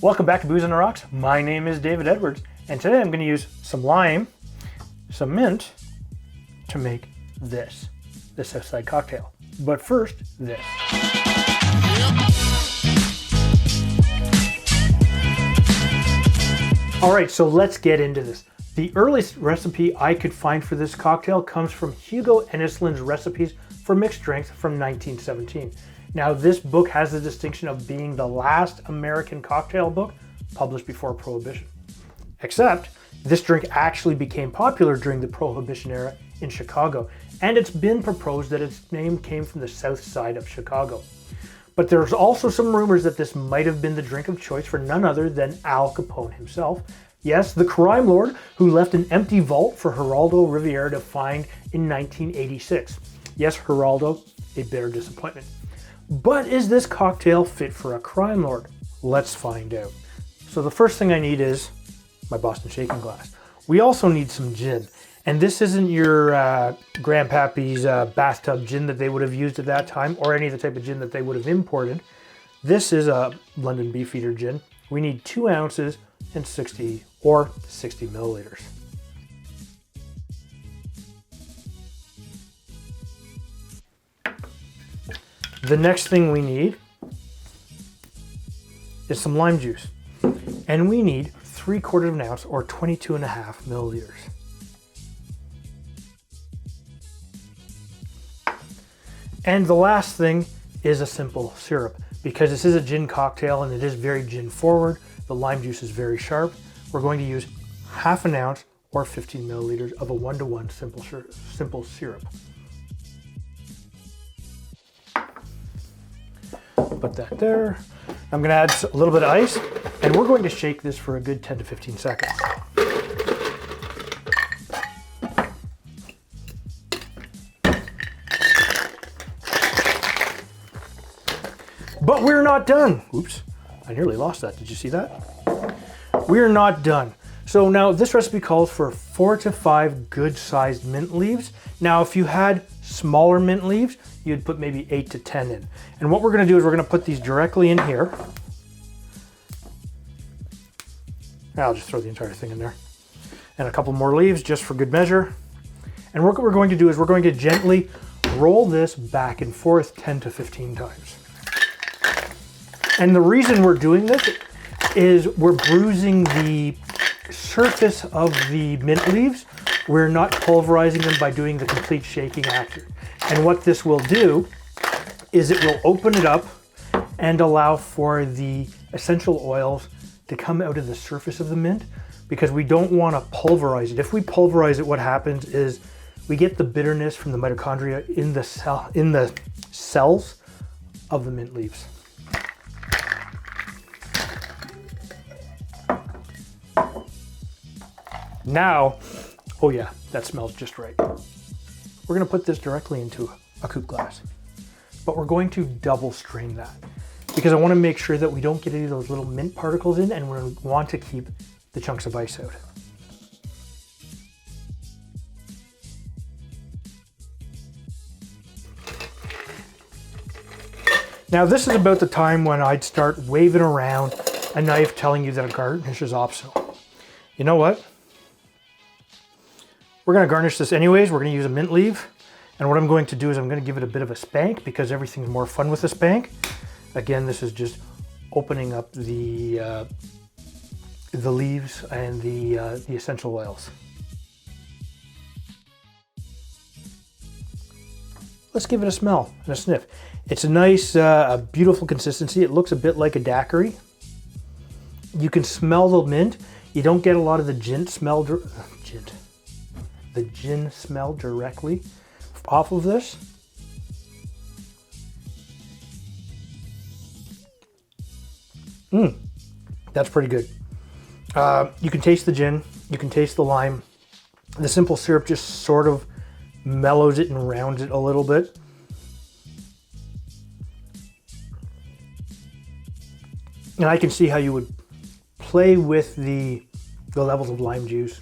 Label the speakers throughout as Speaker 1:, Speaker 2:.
Speaker 1: Welcome back to Booze on the Rocks. My name is David Edwards, and today I'm going to use some lime, some mint, to make the Southside cocktail. But first, this. All right, so let's get into this. The earliest recipe I could find for this cocktail comes from Hugo Ennislin's Recipes for Mixed Drinks from 1917. Now, this book has the distinction of being the last American cocktail book published before Prohibition. Except, this drink actually became popular during the Prohibition era in Chicago, and it's been proposed that its name came from the Southside of Chicago. But there's also some rumors that this might have been the drink of choice for none other than Al Capone himself. Yes, the crime lord who left an empty vault for Geraldo Rivera to find in 1986. Yes, Geraldo, a bitter disappointment. But is this cocktail fit for a crime lord? Let's find out. So the first thing I need is my Boston shaking glass. We also need some gin. And this isn't your grandpappy's bathtub gin that they would have used at that time, or any of the type of gin that they would have imported. This is a London Beefeater gin. We need 2 ounces and 60 milliliters. The next thing we need is some lime juice. And we need 3/4 of an ounce or 22.5 milliliters. And the last thing is a simple syrup. Because this is a gin cocktail and it is very gin forward, the lime juice is very sharp. We're going to use 1/2 ounce or 15 milliliters of a 1-to-1 simple syrup. Put that there. I'm going to add a little bit of ice, and we're going to shake this for a good 10 to 15 seconds. But we're not done. Oops, I nearly lost that. Did you see that? We're not done. So now this recipe calls for 4 to 5 good-sized mint leaves. Now, if you had smaller mint leaves, you'd put maybe 8 to 10 in. And what we're gonna do is we're gonna put these directly in here. I'll just throw the entire thing in there. And a couple more leaves just for good measure. And what we're going to do is we're going to gently roll this back and forth 10 to 15 times. And the reason we're doing this is we're bruising the surface of the mint leaves. We're not pulverizing them by doing the complete shaking action. And what this will do is it will open it up and allow for the essential oils to come out of the surface of the mint, because we don't want to pulverize it. If we pulverize it, what happens is we get the bitterness from the mitochondria in the cells of the mint leaves. Now, oh yeah, that smells just right. We're gonna put this directly into a coupe glass, but we're going to double strain that because I wanna make sure that we don't get any of those little mint particles in, and we want to keep the chunks of ice out. Now this is about the time when I'd start waving around a knife telling you that a garnish is optional. You know what? We're gonna garnish this anyways. We're gonna use a mint leaf. And what I'm going to do is I'm gonna give it a bit of a spank because everything's more fun with a spank. Again, this is just opening up the leaves and the essential oils. Let's give it a smell and a sniff. It's a nice, beautiful consistency. It looks a bit like a daiquiri. You can smell the mint. You don't get a lot of the gin smell directly off of this. That's pretty good. You can taste the gin, you can taste the lime. The simple syrup just sort of mellows it and rounds it a little bit. And I can see how you would play with the levels of lime juice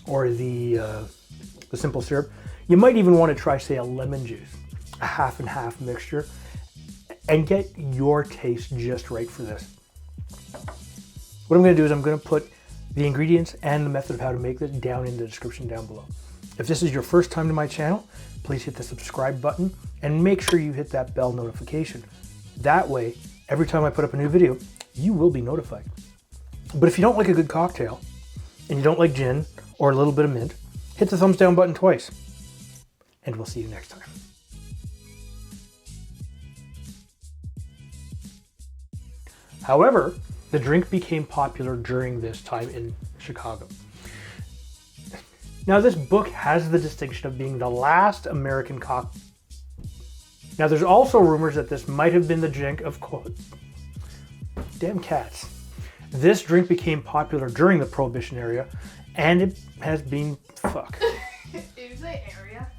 Speaker 1: or the simple syrup. You might even want to try, say, a lemon juice, a half and half mixture, and get your taste just right for this. What I'm going to do is I'm going to put the ingredients and the method of how to make this down in the description down below. If this is your first time to my channel, please hit the subscribe button and make sure you hit that bell notification. That way, every time I put up a new video, you will be notified. But if you don't like a good cocktail and you don't like gin or a little bit of mint, hit the thumbs down button twice. And we'll see you next time. However, the drink became popular during this time in Chicago. Now, this book has the distinction of being the last American cocktail. Now, there's also rumors that this might have been the drink of damn cats. This drink became popular during the Prohibition era, and it has been fuck.